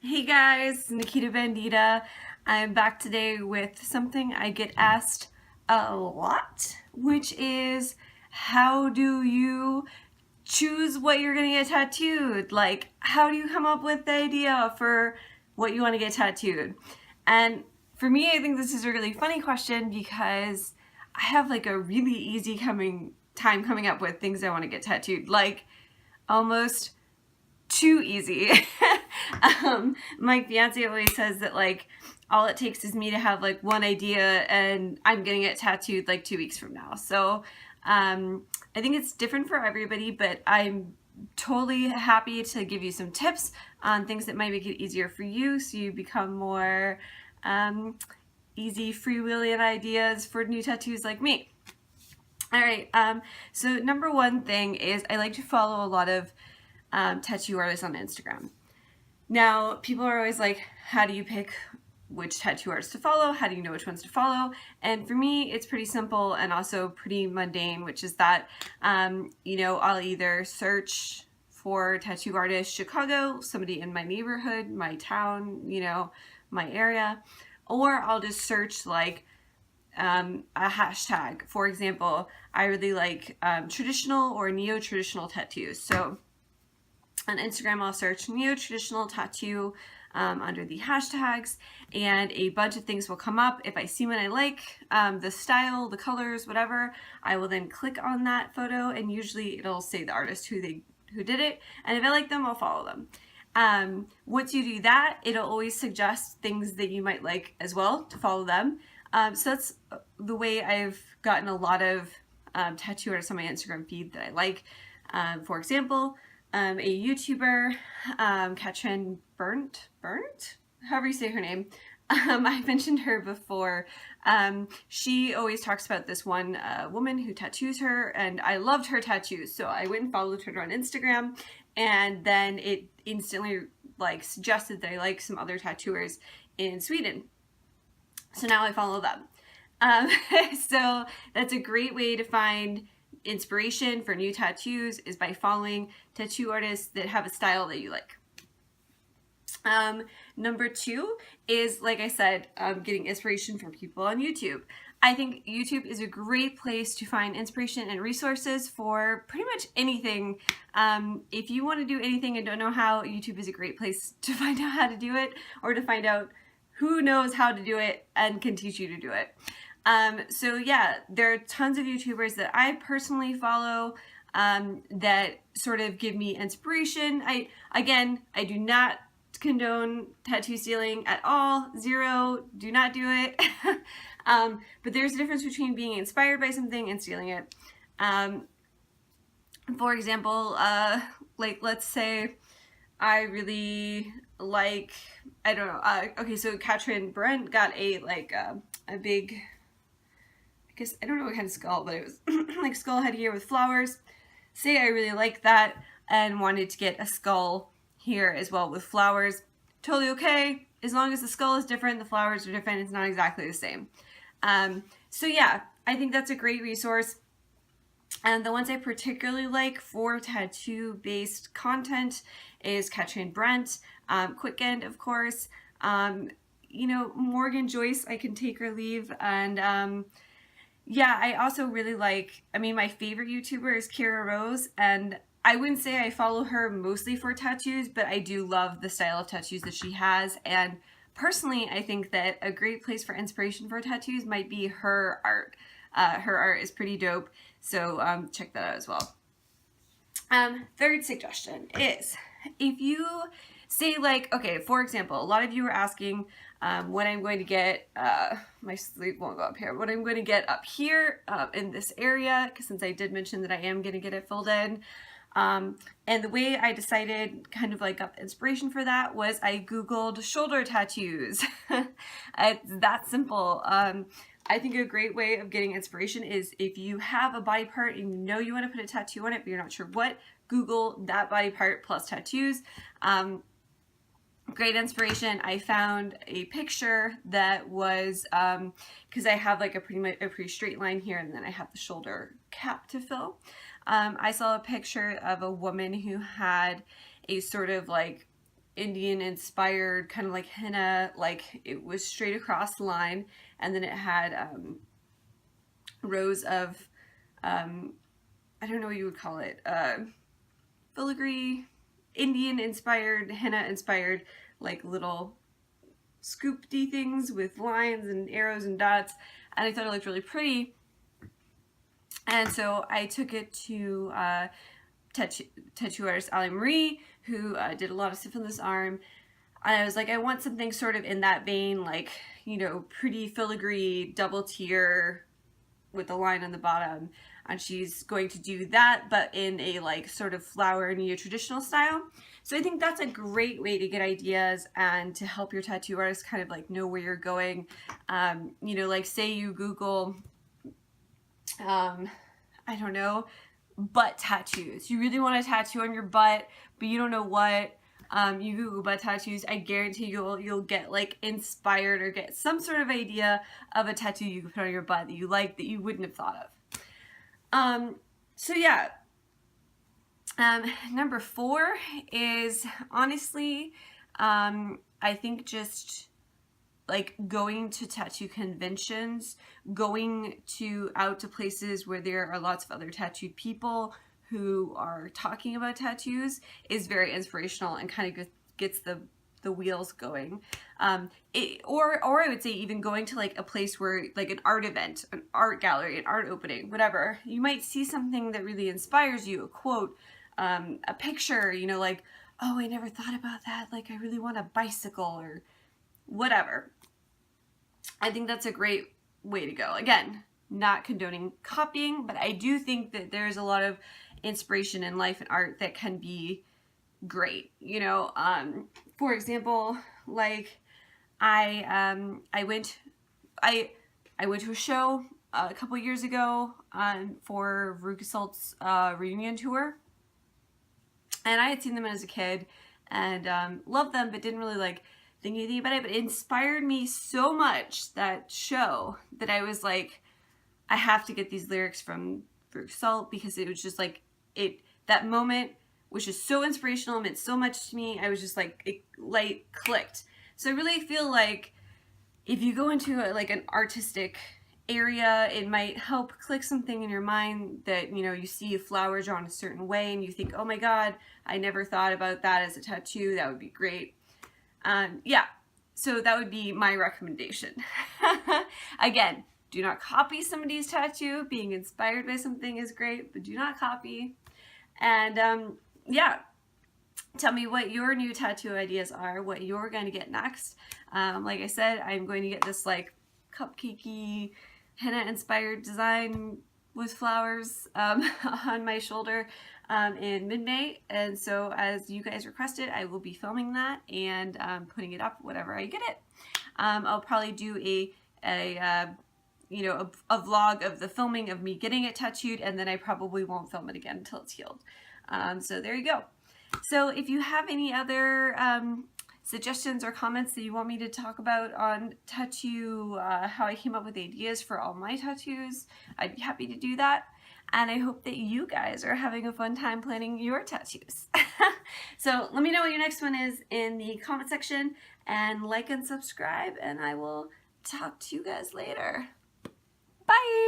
Hey guys, Nikitabandita. I'm back today with something I get asked a lot, which is how do you choose what you're gonna get tattooed? Like, how do you come up with the idea for what you want to get tattooed? And for me, I think this is a really funny question because I have like a really easy time coming up with things I want to get tattooed. Like, almost too easy. My fiance always says that like all it takes is me to have like one idea and I'm getting it tattooed like 2 weeks from now. So I think it's different for everybody, but I'm totally happy to give you some tips on things that might make it easier for you so you become more easy freewheeling ideas for new tattoos like me. All right, so number one thing is I like to follow a lot of tattoo artists on Instagram. Now, people are always like, how do you pick which tattoo artists to follow? How do you know which ones to follow? And for me, it's pretty simple and also pretty mundane, which is that, I'll either search for tattoo artist Chicago, somebody in my neighborhood, my town, my area, or I'll just search like a hashtag. For example, I really like traditional or neo-traditional tattoos. So on Instagram, I'll search neo-traditional tattoo under the hashtags, and a bunch of things will come up. If I see one I like, the style, the colors, whatever, I will then click on that photo, and usually it'll say the artist who did it, and if I like them, I'll follow them. Once you do that, it'll always suggest things that you might like as well to follow them. So that's the way I've gotten a lot of tattoo artists on my Instagram feed that I like. For example, a YouTuber, Katrin Burnt, however you say her name. I mentioned her before. She always talks about this one woman who tattoos her, and I loved her tattoos, so I went and followed her on Instagram, and then it instantly suggested that I like some other tattooers in Sweden. So now I follow them. So that's a great way to find inspiration for new tattoos, is by following tattoo artists that have a style that you like. Number two is, like I said, getting inspiration from people on YouTube. I think YouTube is a great place to find inspiration and resources for pretty much anything. If you want to do anything and don't know how, YouTube is a great place to find out how to do it, or to find out who knows how to do it and can teach you to do it. So yeah, there are tons of YouTubers that I personally follow that sort of give me inspiration. I do not condone tattoo stealing at all. Zero, do not do it. But there's a difference between being inspired by something and stealing it. For example, let's say I really like, I don't know, okay, so Katrin Brent got a big, I guess, I don't know what kind of skull, but it was like skull head here with flowers. Say I really like that and wanted to get a skull here as well with flowers. Totally okay, as long as the skull is different, the flowers are different, it's not exactly the same. So yeah, I think that's a great resource. And the ones I particularly like for tattoo-based content is Katrin Brent, Quickend, of course, Morgan Joyce, I can take or leave, and yeah, I also really like, my favorite YouTuber is Keira Rose, and I wouldn't say I follow her mostly for tattoos, but I do love the style of tattoos that she has, and personally, I think that a great place for inspiration for tattoos might be her art. Her art is pretty dope, so check that out as well. Third suggestion is, if you say okay, for example, a lot of you are asking when I'm going to get, my sleeve won't go up here, what I'm going to get up here in this area, because since I did mention that I am going to get it filled in. And the way I decided, kind of got the inspiration for that, was I Googled shoulder tattoos. It's that simple. I think a great way of getting inspiration is if you have a body part and you want to put a tattoo on it, but you're not sure what, Google that body part plus tattoos. Great inspiration. I found a picture that was, because I have a pretty straight line here, and then I have the shoulder cap to fill. I saw a picture of a woman who had a sort of Indian inspired kind of like henna, like it was straight across the line, and then it had rows of I don't know what you would call it, filigree, Indian inspired, henna inspired, like little scoopedy things with lines and arrows and dots, and I thought it looked really pretty. And so I took it to tattoo artist Ali Marie, who did a lot of stuff on this arm. And I was like, I want something sort of in that vein, like, you know, pretty filigree, double tier with a line on the bottom. And she's going to do that, but in a like sort of flower neo-traditional style. So I think that's a great way to get ideas and to help your tattoo artist kind of like know where you're going. You know, like say you Google, I don't know, butt tattoos. You really want a tattoo on your butt, but you don't know what. You Google butt tattoos, I guarantee you'll get like inspired or get some sort of idea of a tattoo you could put on your butt that you like that you wouldn't have thought of. So yeah, number 4 is honestly, I think just like going to tattoo conventions, going out to places where there are lots of other tattooed people who are talking about tattoos is very inspirational and kind of gets the wheels going. Or I would say even going to like a place where like an art event, an art gallery, an art opening, whatever, you might see something that really inspires you, a quote, a picture, you know, like, oh, I never thought about that. Like, I really want a bicycle or whatever. I think that's a great way to go. Again, not condoning copying, but I do think that there's a lot of inspiration in life and art that can be great. You know, for example, like I went to a show a couple years ago for Veruca Salt's reunion tour, and I had seen them as a kid and loved them, but didn't really like think anything about it. But it inspired me so much, that show, that I was like, I have to get these lyrics from Veruca Salt, because it was just like that moment was just so inspirational, meant so much to me. I was just like, it like clicked. So I really feel like if you go into like an artistic area, it might help click something in your mind that, you know, you see a flower drawn a certain way and you think, oh my God, I never thought about that as a tattoo. That would be great. Yeah, so that would be my recommendation. Again, do not copy somebody's tattoo. Being inspired by something is great, but do not copy. And yeah, tell me what your new tattoo ideas are, what you're going to get next. Like I said, I'm going to get this like cupcakey henna inspired design with flowers on my shoulder in mid-May, and so as you guys requested, I will be filming that and putting it up whenever I get it. I'll probably do a vlog of the filming of me getting it tattooed, and then I probably won't film it again until it's healed. So there you go. So if you have any other suggestions or comments that you want me to talk about on tattoo, how I came up with ideas for all my tattoos, I'd be happy to do that. And I hope that you guys are having a fun time planning your tattoos. So let me know what your next one is in the comment section, and like and subscribe, and I will talk to you guys later. Bye!